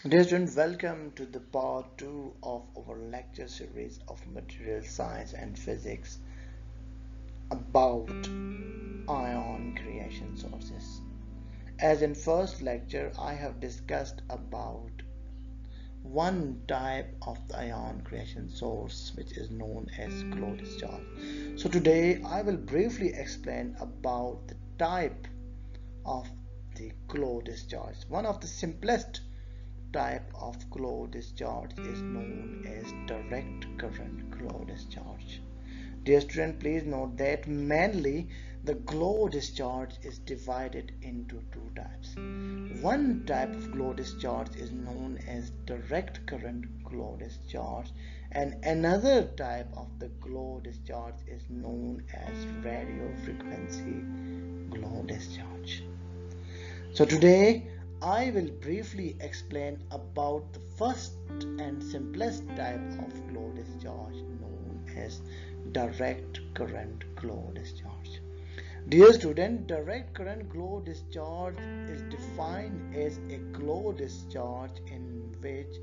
Dear students, welcome to the part 2 of our lecture series of material science and physics about ion creation sources. As in first lecture, I have discussed about one type of the ion creation source which is known as glow discharge. So today I will briefly explain about the type of the glow discharge. One of the simplest type of glow discharge is known as direct current glow discharge. Dear student, please note that mainly the glow discharge is divided into two types. One type of glow discharge is known as direct current glow discharge, and another type of the glow discharge is known as radio frequency glow discharge. So today I will briefly explain about the first and simplest type of glow discharge known as direct current glow discharge. Dear student, direct current glow discharge is defined as a glow discharge in which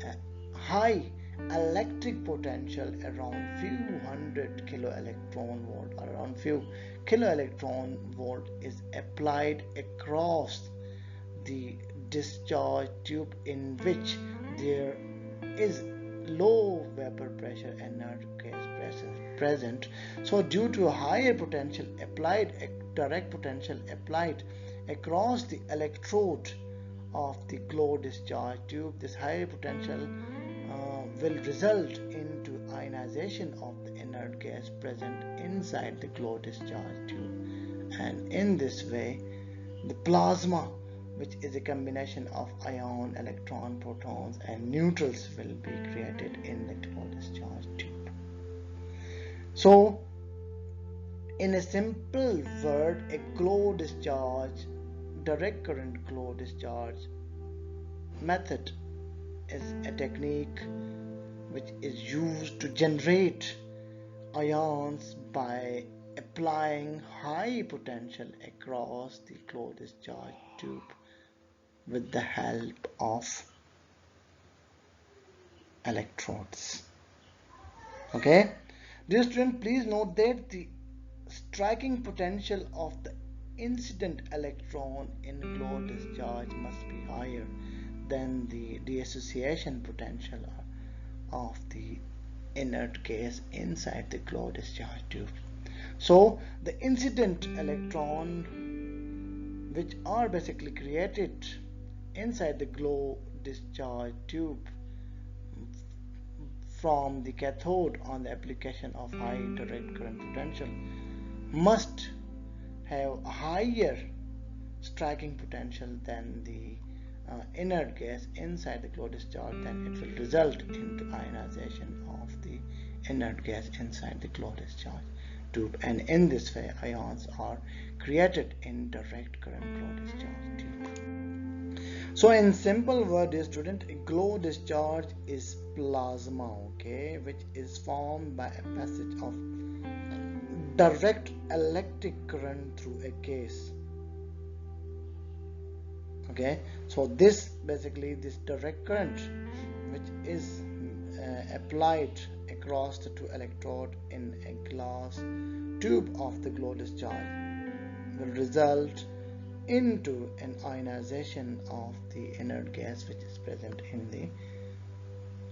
a high electric potential around few hundred kilo electron volt or around few kilo electron volt is applied across the discharge tube in which there is low vapor pressure inert gas present. So due to a higher potential applied, direct potential applied across the electrode of the glow discharge tube, this higher potential will result into ionization of the inert gas present inside the glow discharge tube, and in this way the plasma, which is a combination of ion, electron, protons and neutrals, will be created in the glow discharge tube. So in a simple word, a glow discharge, direct current glow discharge method is a technique which is used to generate ions by applying high potential across the glow discharge tube with the help of electrodes. Okay, dear student, please note that the striking potential of the incident electron in glow discharge must be higher than the dissociation potential of the inert gas inside the glow discharge tube. So the incident electron, which are basically created inside the glow discharge tube from the cathode on the application of high direct current potential, must have a higher striking potential than the inert gas inside the glow discharge. Then it will result into ionization of the inert gas inside the glow discharge tube, and in this way ions are created in direct current glow discharge tube. So in simple word, dear student, a glow discharge is plasma, okay, which is formed by a passage of direct electric current through a gas. Okay, so this basically this direct current which is applied across the two electrode in a glass tube of the glow discharge will result into an ionization of the inert gas which is present in the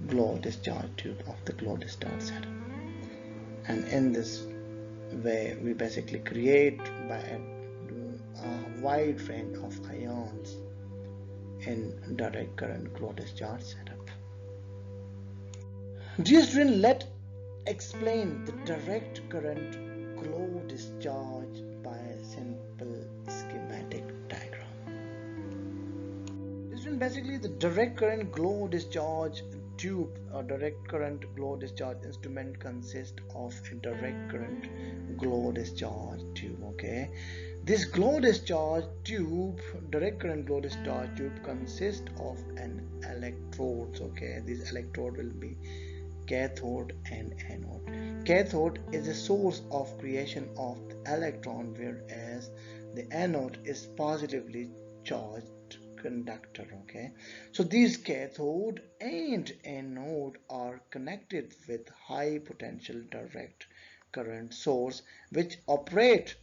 glow discharge tube of the glow discharge setup, and in this way we basically create by a wide range of ions in direct current glow discharge setup. Dear student, let's explain the direct current glow discharge by a simple schematic diagram. Dear student, basically the direct current glow discharge tube or direct current glow discharge instrument consists of a direct current glow discharge tube. Okay, this glow discharge tube, direct current glow discharge tube, consists of an electrodes. Okay, this electrode will be cathode and anode. Cathode is a source of creation of the electron, whereas the anode is positively charged conductor. Okay, so these cathode and anode are connected with high potential direct current source which operate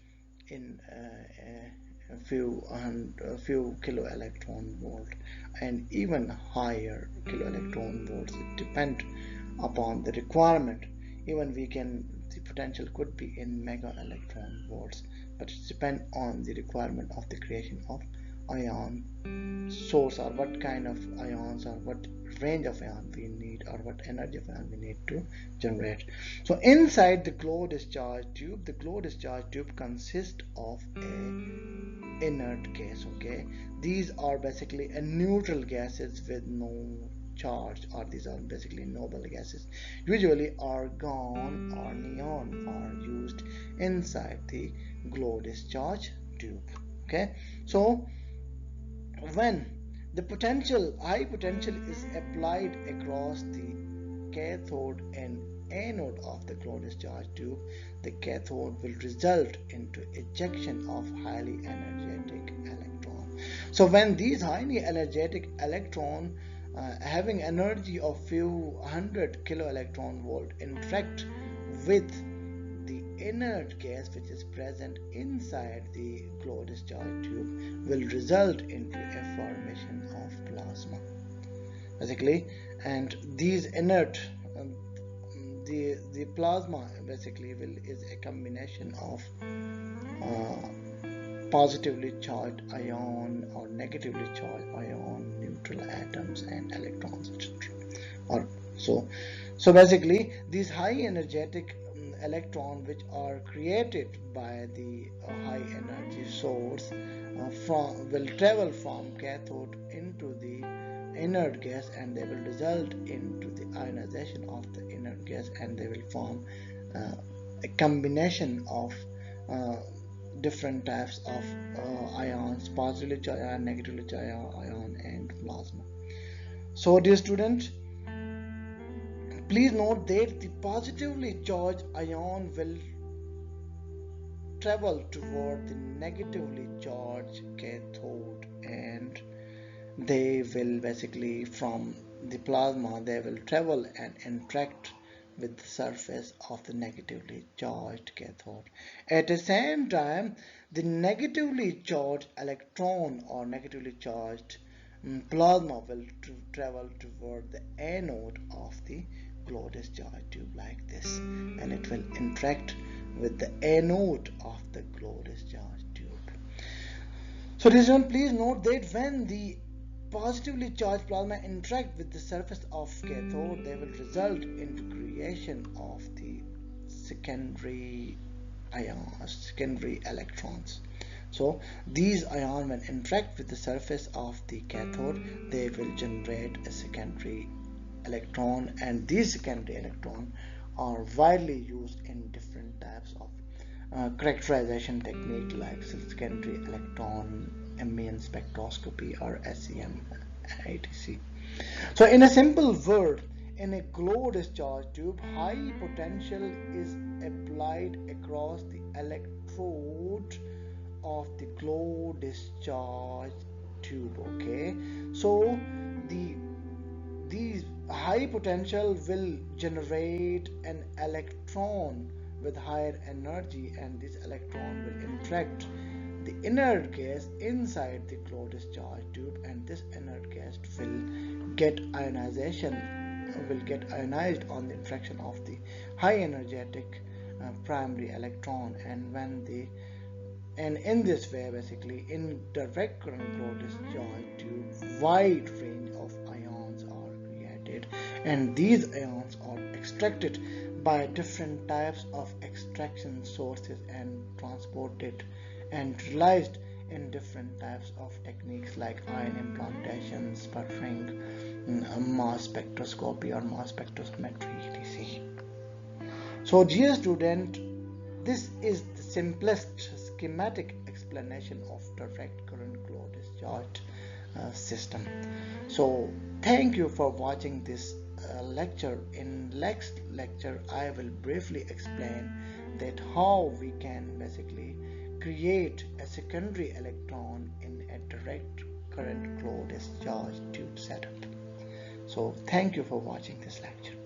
in a few kilo electron volt and even higher kilo electron volts. It depend upon the requirement. Even the potential could be in mega electron volts, but it depends on the requirement of the creation of ion source, or what kind of ions or what range of ion we need, or what energy of ion we need to generate. So inside the glow discharge tube, the glow discharge tube consists of a inert gas. Okay, these are basically a neutral gases with no charge, or these are basically noble gases. Usually argon or neon are used inside the glow discharge tube. Okay, so when the high potential is applied across the cathode and anode of the glow discharge tube, the cathode will result into ejection of highly energetic electron. So when these highly energetic electron having energy of few hundred kilo electron volt interact with the inert gas which is present inside the glow discharge tube, will result into a formation of plasma basically. And these inert the plasma basically is a combination of positively charged ion or negatively charged ion, neutral atoms and electrons, etc. Or so basically these high energetic electron which are created by the high energy source will travel from cathode into the inert gas, and they will result into the ionization of the inert gas, and they will form a combination of different types of ions, positively charged ion, negatively charged ion and plasma. So dear student, please note that the positively charged ion will travel toward the negatively charged cathode, and they will basically from the plasma they will travel and interact with the surface of the negatively charged cathode. At the same time, the negatively charged electron or negatively charged plasma will travel toward the anode of the glow discharge tube like this, and it will interact with the anode of the glow discharge tube. So please note that when the positively charged plasma interact with the surface of cathode, they will result in the creation of the secondary ions, secondary electrons. So these ions, when interact with the surface of the cathode, they will generate a secondary electron, and these secondary electrons are widely used in different types of characterization technique like secondary electron emission spectroscopy or SEM etc. So in a simple word, in a glow discharge tube, high potential is applied across the electrode of the glow discharge tube. Okay, so these high potential will generate an electron with higher energy, and this electron will interact the inert gas inside the glow discharge tube, and this inert gas will get ionized on the interaction of the high energetic primary electron, and in this way basically in direct current glow discharge tube wide range of ions are created, and these ions are extracted by different types of extraction sources and transported and realized in different types of techniques like ion implantation, sputtering, mass spectroscopy or mass spectrometry etc. So dear student, this is the simplest schematic explanation of direct current glow discharge system. So thank you for watching this lecture. In next lecture I will briefly explain that how we can basically create a secondary electron in a direct current flow discharge tube setup. So thank you for watching this lecture.